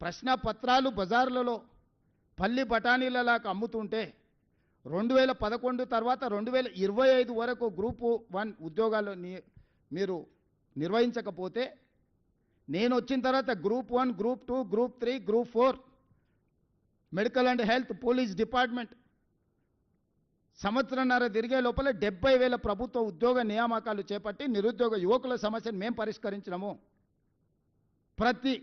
ప్రశ్నపత్రాలు బజార్లలో పల్లి బఠానీలలాగా అమ్ముతుంటే 2011 తర్వాత 2025 వరకు గ్రూప్ 1 ఉద్యోగాలు మీరు నిర్వహించకపోతే నేను వచ్చిన తర్వాత group 1, group 2, group 3, group 4 medical and health, police department సంవత్సరంన్నర తిరిగే లోపల 70,000 ప్రభుత్వ ఉద్యోగ నియామకాలు చేపట్టి నిరుద్యోగ యువకుల సమస్యను మేము పరిష్కరించినాము. ప్రతి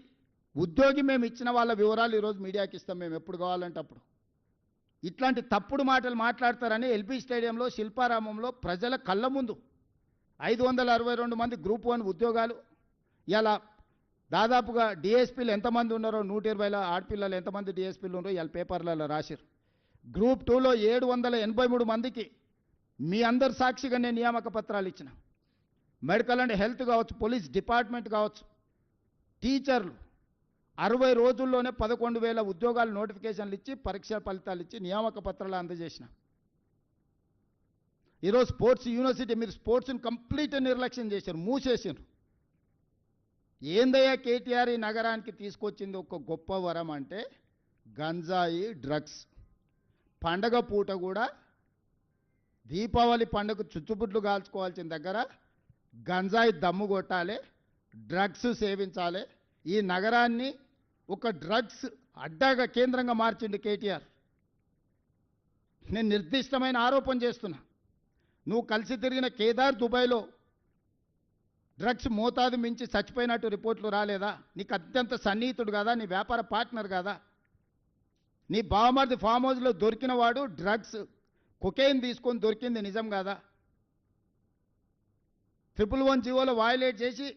ఉద్యోగి మేము ఇచ్చిన వాళ్ళ వివరాలు ఈరోజు మీడియాకి ఇస్తాం, మేము ఎప్పుడు కావాలంటే అప్పుడు. ఇట్లాంటి తప్పుడు మాటలు మాట్లాడతారని ఎల్బీ స్టేడియంలో శిల్పారామంలో ప్రజల కళ్ళ ముందు 562 మంది గ్రూప్ 1 ఉద్యోగాలు, ఇలా దాదాపుగా డిఎస్పీలు ఎంతమంది ఉన్నారో 120 ఆడపిల్లలు ఎంతమంది డిఎస్పీలు ఉన్నారో ఇలా పేపర్లలో రాశారు. గ్రూప్ 2లో 783 మందికి మీ అందరు సాక్షిగా నేను నియామక పత్రాలు ఇచ్చిన. మెడికల్ అండ్ హెల్త్ కావచ్చు, పోలీస్ డిపార్ట్మెంట్ కావచ్చు, టీచర్లు 60 రోజుల్లోనే 11,000 ఉద్యోగాలు నోటిఫికేషన్లు ఇచ్చి పరీక్ష ఫలితాలు ఇచ్చి నియామక పత్రాలు అందజేసిన. ఈరోజు స్పోర్ట్స్ యూనివర్సిటీ మీరు స్పోర్ట్స్ని కంప్లీట్ నిర్లక్ష్యం చేశారు, మూసేసారు. ఏందయ్యా కేటీఆర్ ఈ నగరానికి తీసుకొచ్చింది ఒక గొప్ప వరం అంటే గంజాయి, డ్రగ్స్. పండగ పూట కూడా దీపావళి పండుగ చుచ్చుబుడ్లు కాల్చుకోవాల్సిన దగ్గర గంజాయి దమ్ము కొట్టాలి, డ్రగ్స్ సేవించాలి. ఈ నగరాన్ని ఒక డ్రగ్స్ అడ్డాగా కేంద్రంగా మార్చిండు కేటీఆర్. నేను నిర్దిష్టమైన ఆరోపణ చేస్తున్నా. నువ్వు కలిసి తిరిగిన కేదార్ దుబాయ్లో డ్రగ్స్ మోతాదు మించి చచ్చిపోయినట్టు రిపోర్ట్లు రాలేదా? నీకు అత్యంత సన్నిహితుడు కదా, నీ వ్యాపార పార్ట్నర్ కదా. నీ బావమరిది ఫామ్ హౌస్లో దొరికిన వాడు డ్రగ్స్ కొకైన్ తీసుకొని దొరికింది నిజం కదా? 111 జీవోలో వయలేట్ చేసి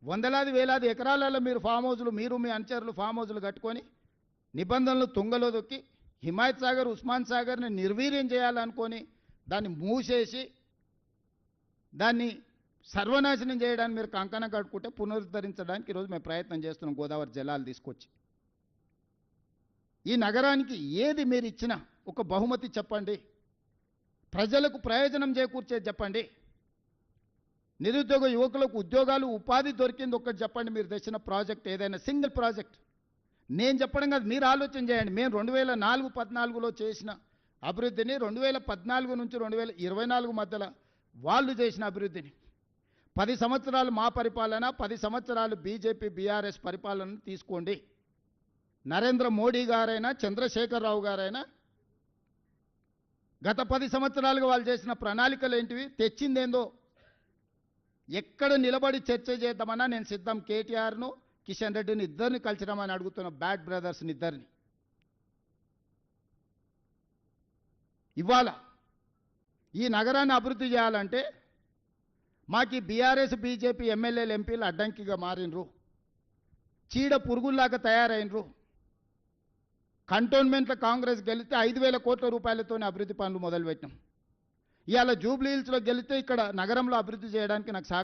వందలాది వేలాది ఎకరాలలో మీరు ఫామ్ హౌజులు, మీరు మీ అనుచరులు ఫామ్ హౌజులు కట్టుకొని నిబంధనలు తుంగలో దొక్కి హిమాయత్ సాగర్, ఉస్మాన్ సాగర్ని నిర్వీర్యం చేయాలనుకొని దాన్ని మూసేసి దాన్ని సర్వనాశనం చేయడానికి మీరు కంకణం కట్టుకుంటే పునరుద్ధరించడానికి ఈరోజు మేము ప్రయత్నం చేస్తున్నాం గోదావరి జలాలు తీసుకొచ్చి. ఈ నగరానికి ఏది మీరు ఇచ్చినా ఒక బహుమతి చెప్పండి, ప్రజలకు ప్రయోజనం చేకూర్చేది చెప్పండి, నిరుద్యోగ యువకులకు ఉద్యోగాలు ఉపాధి దొరికింది ఒక్కటి చెప్పండి. మీరు తెచ్చిన ప్రాజెక్ట్ ఏదైనా సింగిల్ ప్రాజెక్ట్ నేను చెప్పడం కాదు, మీరు ఆలోచన చేయండి. మేము 2014-14లో చేసిన అభివృద్ధిని 2014 నుంచి 2024 మధ్యలో వాళ్ళు చేసిన అభివృద్ధిని 10 సంవత్సరాలు మా పరిపాలన, 10 సంవత్సరాలు బీజేపీ బీఆర్ఎస్ పరిపాలన తీసుకోండి. నరేంద్ర మోడీ గారైనా చంద్రశేఖరరావు గారైనా గత 10 సంవత్సరాలుగా వాళ్ళు చేసిన ప్రణాళికలు ఏంటివి, తెచ్చిందేందో ఎక్కడ నిలబడి చర్చ చేద్దామన్నా నేను సిద్ధం. కేటీఆర్ను, కిషన్ రెడ్డిని ఇద్దరిని కలిసిరమని అడుగుతున్న, బ్యాడ్ బ్రదర్స్ని ఇద్దరిని. ఇవాళ ఈ నగరాన్ని అభివృద్ధి చేయాలంటే మాకు బీఆర్ఎస్ బీజేపీ ఎమ్మెల్యేలు ఎంపీలు అడ్డంకిగా మారినరు, చీడ పురుగుల్లాగా తయారైనరు. కంటోన్మెంట్లో కాంగ్రెస్ గెలిస్తే 5,000 కోట్ల రూపాయలతోనే అభివృద్ధి పనులు మొదలుపెట్టినాం. ఇవాళ జూబ్లీ హిల్స్లో గెలిస్తే ఇక్కడ నగరంలో అభివృద్ధి చేయడానికి నాకు